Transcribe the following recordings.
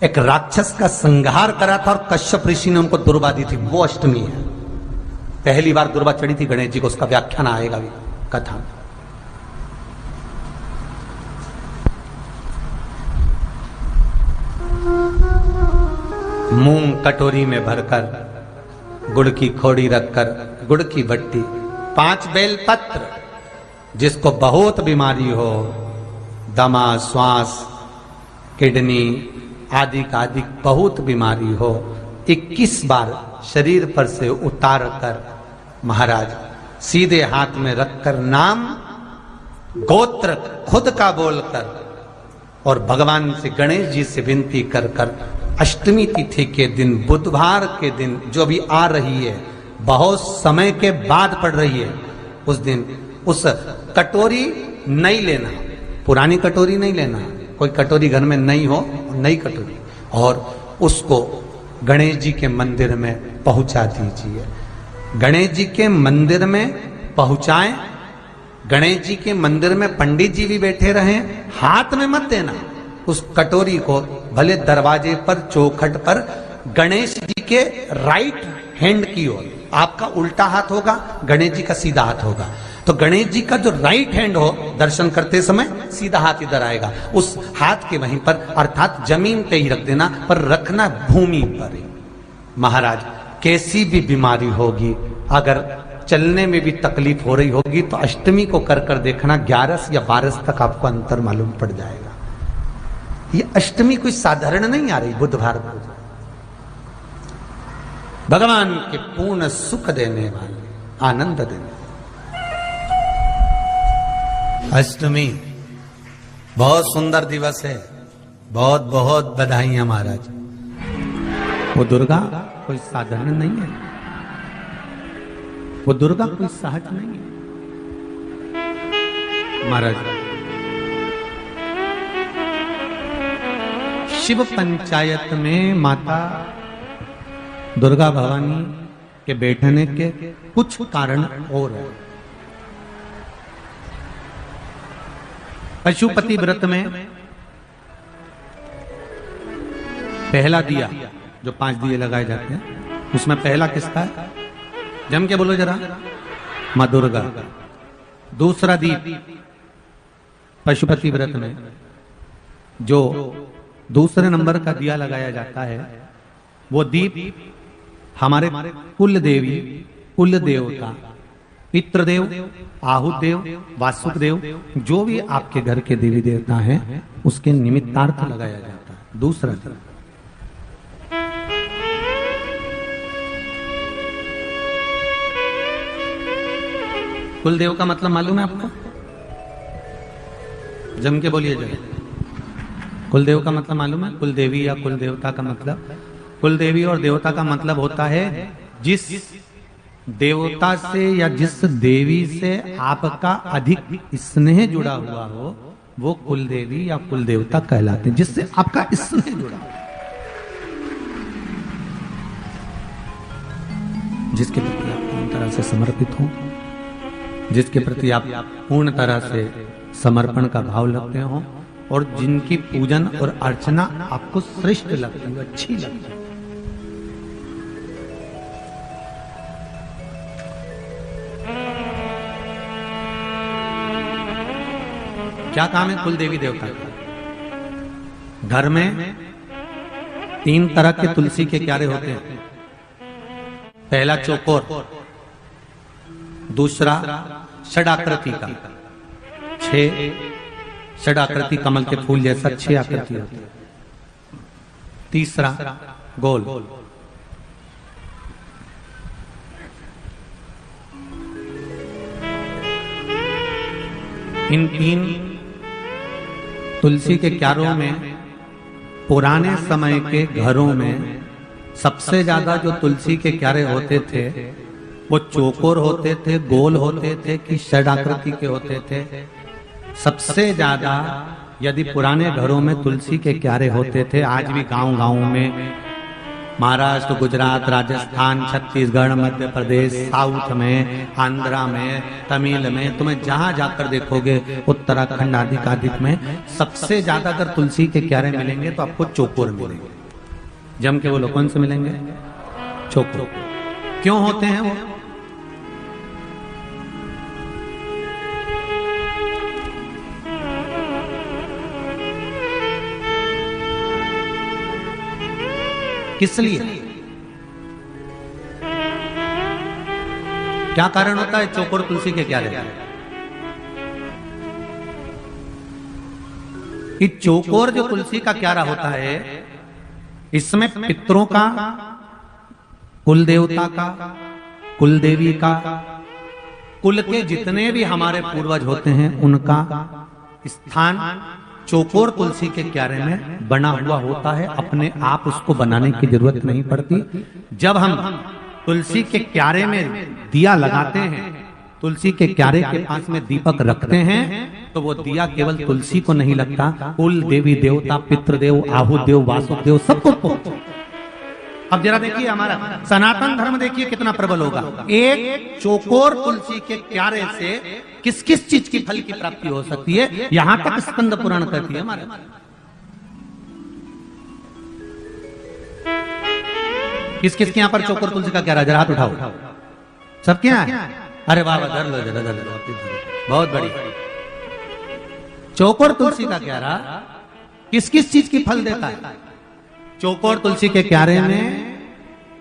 एक राक्षस का संहार करा था और कश्यप ऋषि ने उनको दुर्वा दी थी, वो अष्टमी है। पहली बार दुर्वा चढ़ी थी गणेश जी को, उसका व्याख्यान आएगा भी कथा। मूंग कटोरी में भरकर, गुड़ की खोड़ी रखकर, गुड़ की बट्टी, 5 बेल पत्र, जिसको बहुत बीमारी हो, दमा, श्वास, किडनी आदि का आदि बहुत बीमारी हो, 21 बार शरीर पर से उतार कर महाराज सीधे हाथ में रखकर नाम गोत्र खुद का बोलकर और भगवान से गणेश जी से विनती कर कर अष्टमी तिथि के दिन, बुधवार के दिन जो भी आ रही है, बहुत समय के बाद पड़ रही है, उस दिन उस कटोरी नहीं लेना, पुरानी कटोरी नहीं लेना, कोई कटोरी घर में नहीं हो, नई कटोरी, और उसको गणेश जी के मंदिर में पहुंचा दीजिए। गणेश जी के मंदिर में पहुंचाएं, गणेश जी के मंदिर में पंडित जी भी बैठे रहें, हाथ में मत देना उस कटोरी को, भले दरवाजे पर, चौखट पर, गणेश जी के राइट हैंड की ओर, आपका उल्टा हाथ होगा, गणेश जी का सीधा हाथ होगा, तो गणेश जी का जो राइट हैंड हो, दर्शन करते समय सीधा हाथ इधर आएगा, उस हाथ के वहीं पर, अर्थात जमीन पे ही रख देना, पर रखना भूमि पर ही। महाराज कैसी भी बीमारी होगी, अगर चलने में भी तकलीफ हो रही होगी, तो अष्टमी को कर कर देखना, 11 या 12 तक आपको अंतर मालूम पड़ जाएगा। ये अष्टमी कोई साधारण नहीं आ रही, बुधवार को भगवान के पूर्ण सुख देने वाले, आनंद देने। अष्टमी बहुत सुंदर दिवस है, बहुत बहुत बधाइयां महाराज। वो दुर्गा कोई साधारण नहीं है, वो दुर्गा कोई सहज नहीं है महाराज। शिव पंचायत में माता दुर्गा भवानी के बैठने के कुछ कारण और है। पशुपति व्रत में पहला दिया, जो 5 दिए लगाए जाते हैं, उसमें पहला किसका है? जम के बोलो जरा, मां दुर्गा। दूसरा दीप पशुपति व्रत में जो दूसरे नंबर का दिया लगाया जाता है, वो दीप हमारे कुल देवी, कुल देवता, पितृदेव, आहुत देव, वासुक देव, जो भी आपके घर के देवी देवता हैं, उसके निमित्तार्थ लगाया जाता है। दूसरा दीप कुल देव का मतलब मालूम है आपको? जम के बोलिए जरा, कुल देव का मतलब मालूम है? कुल देवी या कुल देवता का मतलब, कुल देवी और देवता का मतलब होता है जिस देवता से या जिस देवी से आपका अधिक स्नेह जुड़ा हुआ हो, वो कुल देवी या कुल देवता कहलाते हैं, जिससे आपका स्नेह जुड़ा हो, जिसके प्रति आप पूर्ण तरह से समर्पित हो, जिसके प्रति आप पूर्ण तरह से समर्पण का भाव रखते हो, और जिनकी पूजन और अर्चना आपको श्रेष्ठ लगती है, अच्छी लगती है। क्या काम है कुल देवी देवता का? घर में 3 तरह के तुलसी के क्यारे होते हैं। पहला चौकोर, दूसरा षडाकृति का, 6 षडाकृति कमल के फूल जैसा 6 आकृति होती है। तीसरा गोल। इन 3 तुलसी के क्यारों में पुराने समय के घरों में सबसे ज्यादा जो तुलसी के क्यारे होते थे, वो चौकोर होते थे, गोल होते थे, कि षडाकृति के होते थे। सबसे ज्यादा यदि पुराने घरों में तुलसी के क्यारे होते थे, आज भी गांव-गांव में महाराष्ट्र, गुजरात, राजस्थान, छत्तीसगढ़, मध्य प्रदेश, साउथ में, आंध्रा में, तमिल में, तुम्हें जहां जाकर देखोगे, उत्तराखंड आदि में सबसे ज्यादा अगर तुलसी के क्यारे मिलेंगे तो आपको चौकोर मिलेंगे। जम के वो लोग कौन से मिलेंगे? चौकोर। क्यों होते हैं वो? किस लिए? क्या कारण होता है चौकोर तुलसी के क्यारे? कि चौकोर जो तुलसी का क्यारा होता है, इसमें पितरों का, कुल देवता का, कुल देवी का, कुल के जितने भी हमारे पूर्वज होते हैं उनका स्थान चौकोर तुलसी के क्यारे में बना हुआ होता है। अपने आप उसको बनाने की जरूरत नहीं पड़ती। जब हम तुलसी के क्यारे में दिया लगाते हैं, तुलसी के क्यारे के पास में दीपक रखते हैं, तो वो दिया केवल तुलसी को नहीं लगता, कुल देवी देवता, पितृदेव, आहुदेव, वासुदेव सबको। अब जरा देखिए हमारा सनातन धर्म देखिए कितना प्रबल होगा। एक चौकोर तुलसी के क्यारे से किस किस चीज की फल की प्राप्ति हो सकती है, यहां तक स्कंद पुराण कहती है हमारे। किस किस के यहां पर चौकोर तुलसी का क्यारा? जरा हाथ उठाओ। सबके यहां? अरे वाह, धर लो जरा, बहुत बड़ी। चौकोर तुलसी का क्यारा किस किस चीज की फल देता है? चौकोर तुलसी के क्यारे में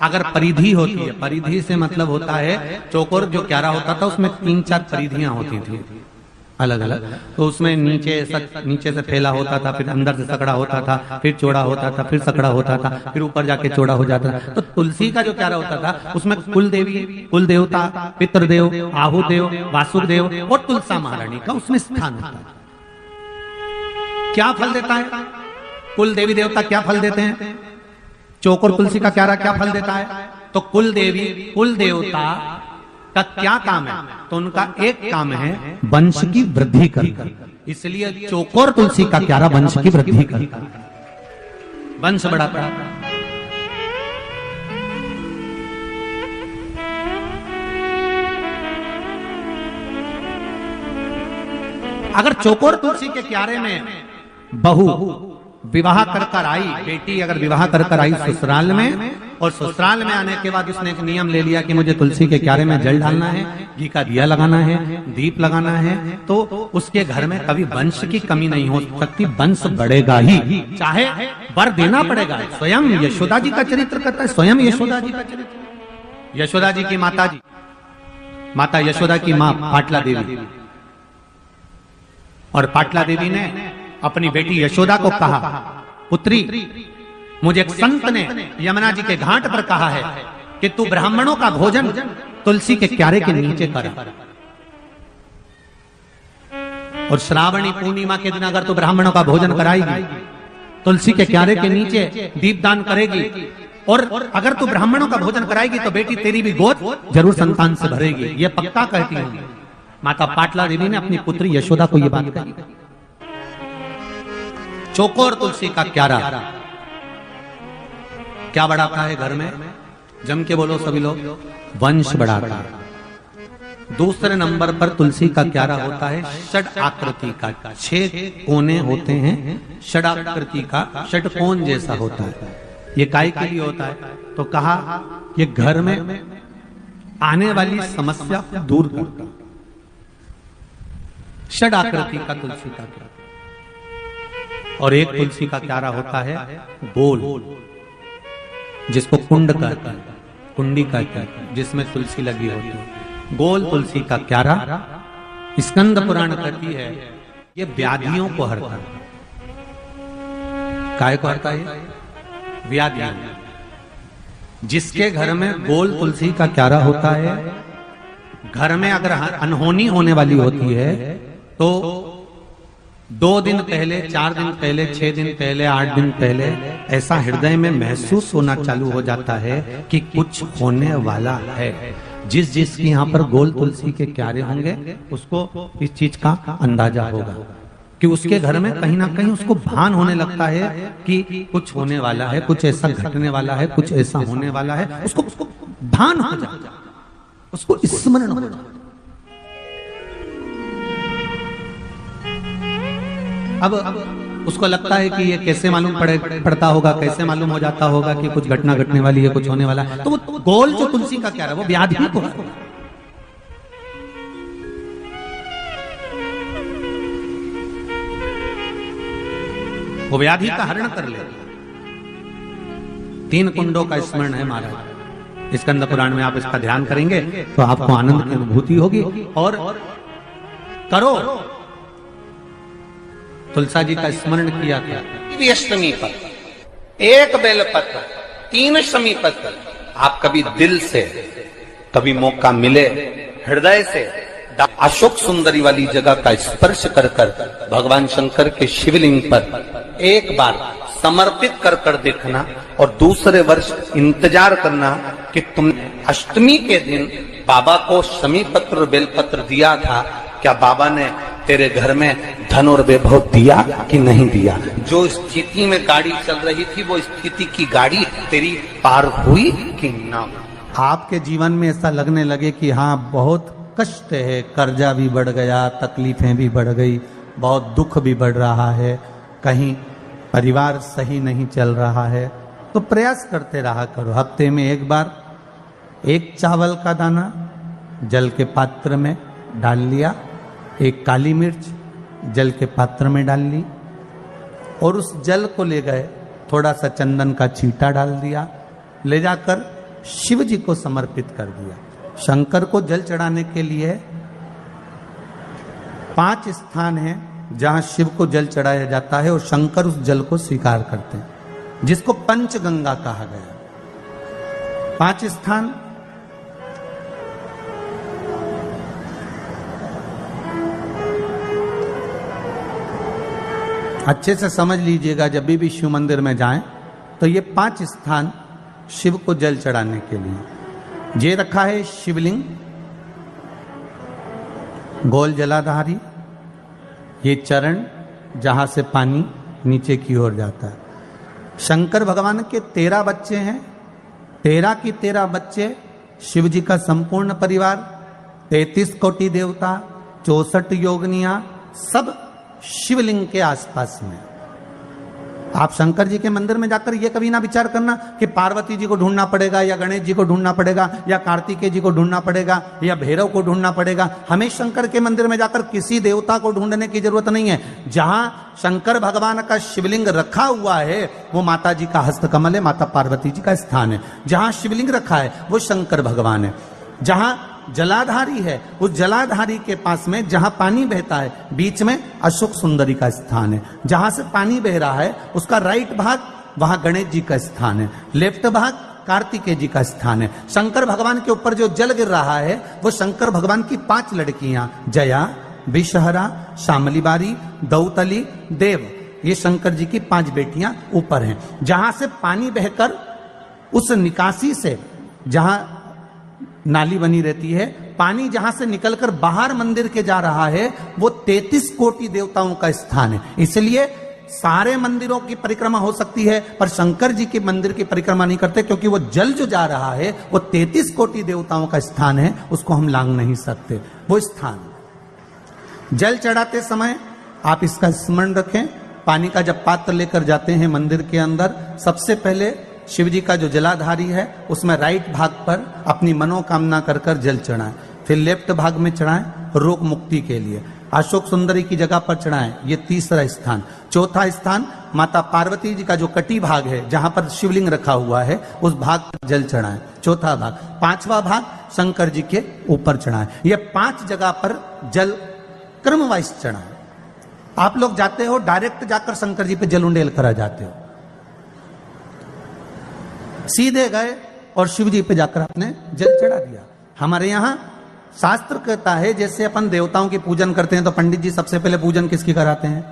अगर परिधि होती है, परिधि से मतलब होता है, चौकोर जो क्यारा होता था उसमें 3-4 परिधियां होती थी अलग अलग, तो उसमें नीचे से फैला होता था, फिर अंदर से सकड़ा होता था, फिर चौड़ा होता था, फिर सकड़ा होता था, फिर ऊपर जाके चौड़ा हो जाता था। तो तुलसी का जो क्यारा होता था उसमें कुल देवी, कुल देवता, पितृदेव, आहुदेव, वासुदेव और तुलसा महारानी का उसमें स्थान होता है। क्या फल देता है कुल देवी देवता? क्या फल देते हैं? चौकोर तुलसी का क्यारा क्या फल देता है? तो कुल देवी, कुल देवता का क्या काम है? तो उनका एक काम है वंश की वृद्धि करना। इसलिए चौकोर तुलसी का क्यारा वंश की वृद्धि करता है, वंश बढ़ाता है। अगर चौकोर तुलसी के क्यारे में बहू विवाह कर आई, बेटी अगर विवाह कर आई ससुराल में, और ससुराल में आने के बाद उसने एक नियम ले लिया कि मुझे तुलसी के क्यारे में जल डालना है, घी का दिया लगाना है, दीप लगाना है, तो उसके घर में कभी वंश की कमी नहीं हो सकती, वंश बढ़ेगा ही, चाहे वर देना पड़ेगा। स्वयं यशोदा जी का चरित्र करता है, स्वयं यशोदा जी का चरित्र। यशोदा जी की माता जी, माता यशोदा की मां पाटला देवी, और पाटला देवी ने अपनी बेटी यशोदा को कहा, पुत्री, मुझे एक संत ने यमुना जी के घाट पर कहा है कि तू ब्राह्मणों का भोजन तुलसी के क्यारे के नीचे कर, और श्रावणी पूर्णिमा के दिन अगर तू ब्राह्मणों का भोजन कराएगी, तुलसी के क्यारे के नीचे दीपदान करेगी, और अगर तू ब्राह्मणों का भोजन कराएगी तो बेटी तेरी भी गोद जरूर संतान से भरेगी, ये पक्का कहती हूं। माता पाटला देवी ने अपनी पुत्री यशोदा को यह बात कही। चौकोर तुलसी का क्यारा क्या बढ़ाता है घर में? जम के बोलो सभी लोग, वंश बढ़ाता है। दूसरे नंबर पर तुलसी का क्यारा होता है षड आकृति का, 6 कोने होते हैं, षड आकृति का, षटकोण जैसा होता है। ये काय के लिए होता है? तो कहा ये घर में आने वाली समस्या को दूर करता। षड आकृति का तुलसी का क्यारा। और एक तुलसी का क्यारा होता है गोल, जिसको कुंड कहते हैं, कुंडी कहते हैं, जिसमें तुलसी लगी होती है। गोल तुलसी का क्यारा स्कंद पुराण कहती है ये व्याधियों को हरता है। काय को हरता है? व्याधियों। जिसके घर में गोल तुलसी का क्यारा होता है, घर में अगर अनहोनी होने वाली होती है तो 2 दिन पहले, 4 दिन पहले, 6 दिन पहले, 8 दिन पहले ऐसा हृदय में महसूस होना चालू हो जाता है कि कुछ होने वाला है। जिस यहाँ पर गोल तुलसी के क्यारे होंगे उसको इस चीज का अंदाजा होगा। कि उसके घर में कहीं ना कहीं उसको भान होने लगता है कि कुछ होने वाला है, कुछ ऐसा घटने वाला है, कुछ ऐसा होने वाला है, उसको भान हो जाता, उसको स्मरण हो जाता। अब उसको लगता है कि ये कैसे मालूम पड़ता होगा, कैसे मालूम हो जाता होगा कि कुछ घटना घटने वाली है, कुछ होने वाला है। तो वो गोल जो तुलसी का क्या है, वो व्याधि को है। वो व्याधि का हरण कर ले। 3 कुंडों का स्मरण है महाराज, स्कंद पुराण में आप इसका ध्यान करेंगे तो आपको आनंद की अनुभूति होगी। और करो, तुलसा जी का स्मरण किया था। अष्टमी पत्र, 1 बेलपत्र, 3 शमी पत्र। आप कभी दिल से, कभी मौका मिले हृदय से अशोक सुंदरी वाली जगह का स्पर्श कर कर भगवान शंकर के शिवलिंग पर एक बार समर्पित कर कर देखना, और दूसरे वर्ष इंतजार करना कि तुमने अष्टमी के दिन बाबा को शमी पत्र और बेलपत्र दिया था, क्या बाबा ने तेरे घर में धन और वैभव दिया कि नहीं दिया। जो स्थिति में गाड़ी चल रही थी वो स्थिति की गाड़ी तेरी पार हुई कि ना। आपके जीवन में ऐसा लगने लगे कि हाँ बहुत कष्ट है, कर्जा भी बढ़ गया, तकलीफें भी बढ़ गई, बहुत दुख भी बढ़ रहा है, कहीं परिवार सही नहीं चल रहा है, तो प्रयास करते रहा करो। हफ्ते में एक बार 1 चावल का दाना जल के पात्र में डाल लिया, 1 काली मिर्च जल के पात्र में डाल ली, और उस जल को ले गए, थोड़ा सा चंदन का छींटा डाल दिया, ले जाकर शिव जी को समर्पित कर दिया। शंकर को जल चढ़ाने के लिए 5 स्थान हैं जहां शिव को जल चढ़ाया जाता है, और शंकर उस जल को स्वीकार करते हैं, जिसको पंचगंगा कहा गया। 5 स्थान अच्छे से समझ लीजिएगा, जब भी शिव मंदिर में जाएं तो ये 5 स्थान शिव को जल चढ़ाने के लिए ये रखा है। शिवलिंग, गोल जलाधारी, ये चरण जहां से पानी नीचे की ओर जाता है। शंकर भगवान के 13 बच्चे हैं, 13 की 13 बच्चे, शिव जी का संपूर्ण परिवार, 33 कोटि देवता, 64 योगनियां, सब शिवलिंग के आसपास में। आप शंकर जी के मंदिर में जाकर ये कभी ना विचार करना कि पार्वती जी को ढूंढना पड़ेगा, या गणेश जी को ढूंढना पड़ेगा, या कार्तिकेय जी को ढूंढना पड़ेगा, या भैरव को ढूंढना पड़ेगा। हमें शंकर के मंदिर में जाकर किसी देवता को ढूंढने की जरूरत नहीं है। जहां शंकर भगवान का शिवलिंग रखा हुआ है वो माता जी का हस्तकमल है, माता पार्वती जी का स्थान है। जहां शिवलिंग रखा है वो शंकर भगवान है। जहां जलाधारी है, उस जलाधारी के पास में जहां पानी बहता है, बीच में अशोक सुंदरी का स्थान है। जहां से पानी बह रहा है उसका राइट भाग, वहां गणेश जी का स्थान है, लेफ्ट भाग कार्तिकेय जी का स्थान है। शंकर भगवान के ऊपर जो जल गिर रहा है वो शंकर भगवान की 5 लड़कियां, जया, विषहरा, शामली बारी, दौतली, देव, ये शंकर जी की 5 बेटियां ऊपर हैं। जहां से पानी बहकर उस निकासी से, जहां नाली बनी रहती है, पानी जहां से निकलकर बाहर मंदिर के जा रहा है वो 33 कोटि देवताओं का स्थान है। इसलिए सारे मंदिरों की परिक्रमा हो सकती है, पर शंकर जी के मंदिर की परिक्रमा नहीं करते, क्योंकि वो जल जो जा रहा है वो 33 कोटि देवताओं का स्थान है, उसको हम लांग नहीं सकते। वो स्थान जल चढ़ाते समय आप इसका स्मरण रखें। पानी का जब पात्र लेकर जाते हैं मंदिर के अंदर, सबसे पहले शिव जी का जो जलाधारी है उसमें राइट भाग पर अपनी मनोकामना कर कर जल चढ़ाएं, फिर लेफ्ट भाग में चढ़ाएं रोग मुक्ति के लिए, अशोक सुंदरी की जगह पर चढ़ाएं, ये 3रा स्थान। 4था स्थान माता पार्वती जी का जो कटी भाग है जहां पर शिवलिंग रखा हुआ है उस भाग पर जल चढ़ाएं, 4था भाग। 5वां भाग शंकर जी के ऊपर चढ़ाएं। ये 5 जगह पर जल क्रम वाइज चढ़ाएं। आप लोग जाते हो डायरेक्ट जाकर शंकर जी पे जल उंडेल करा जाते हो, सीधे गए और शिव जी पे जाकर आपने जल चढ़ा दिया। हमारे यहाँ शास्त्र कहता है जैसे अपन देवताओं की पूजन करते हैं तो पंडित जी सबसे पहले पूजन किसकी कराते हैं?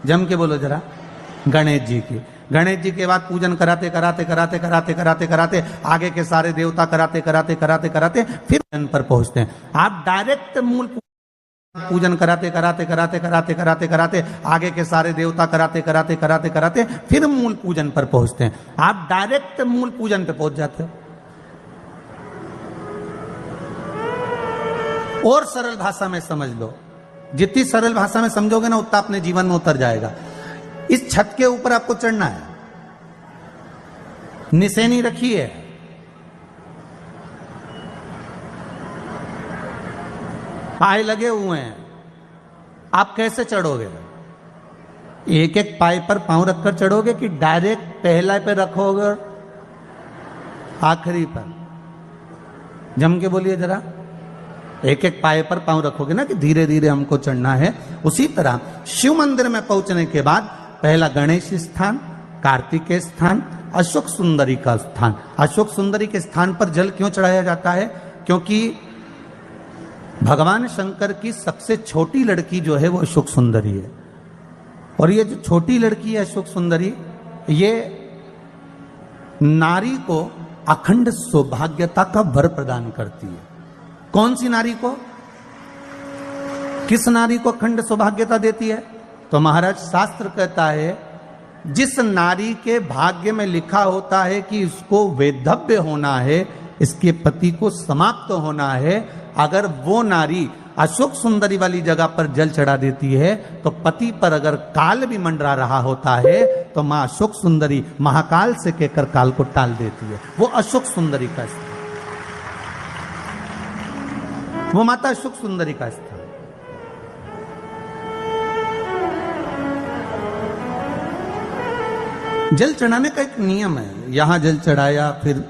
जम के बोलो जरा, गणेश जी की। गणेश जी के बाद पूजन कराते कराते कराते कराते कराते कराते आगे के सारे देवता कराते कराते कराते कराते फिर जन पर पहुंचते हैं। आप डायरेक्ट मूल पूजन कराते कराते कराते कराते कराते कराते आगे के सारे देवता कराते कराते कराते कराते फिर मूल पूजन पर पहुंचते हैं। आप डायरेक्ट मूल पूजन पे पहुंच जाते हो। और सरल भाषा में समझ लो, जितनी सरल भाषा में समझोगे ना उतना अपने जीवन में उतर जाएगा। इस छत के ऊपर आपको चढ़ना है, निशानी रखी है, पाए लगे हुए हैं, आप कैसे चढ़ोगे? एक एक पाए पर पांव रखकर चढ़ोगे कि डायरेक्ट पहला पे रखोगे आखिरी पर? जम के बोलिए जरा। एक एक पाए पर पांव रखोगे ना कि धीरे धीरे हमको चढ़ना है। उसी तरह शिव मंदिर में पहुंचने के बाद पहला गणेश स्थान, कार्तिकेय स्थान, अशोक सुंदरी का स्थान। अशोक सुंदरी के स्थान पर जल क्यों चढ़ाया जाता है? क्योंकि भगवान शंकर की सबसे छोटी लड़की जो है वो अशोक सुंदरी है। और ये जो छोटी लड़की है अशोक सुंदरी, ये नारी को अखंड सौभाग्यता का वर प्रदान करती है। कौन सी नारी को? किस नारी को अखंड सौभाग्यता देती है? तो महाराज शास्त्र कहता है जिस नारी के भाग्य में लिखा होता है कि इसको वैधव्य होना है, इसके पति को समाप्त होना है, अगर वो नारी अशोक सुंदरी वाली जगह पर जल चढ़ा देती है तो पति पर अगर काल भी मंडरा रहा होता है तो मां अशोक सुंदरी महाकाल से कहकर काल को टाल देती है। वो अशोक सुंदरी का स्थान, वो माता अशोक सुंदरी का स्थान। जल चढ़ाने का एक नियम है। यहां जल चढ़ाया, फिर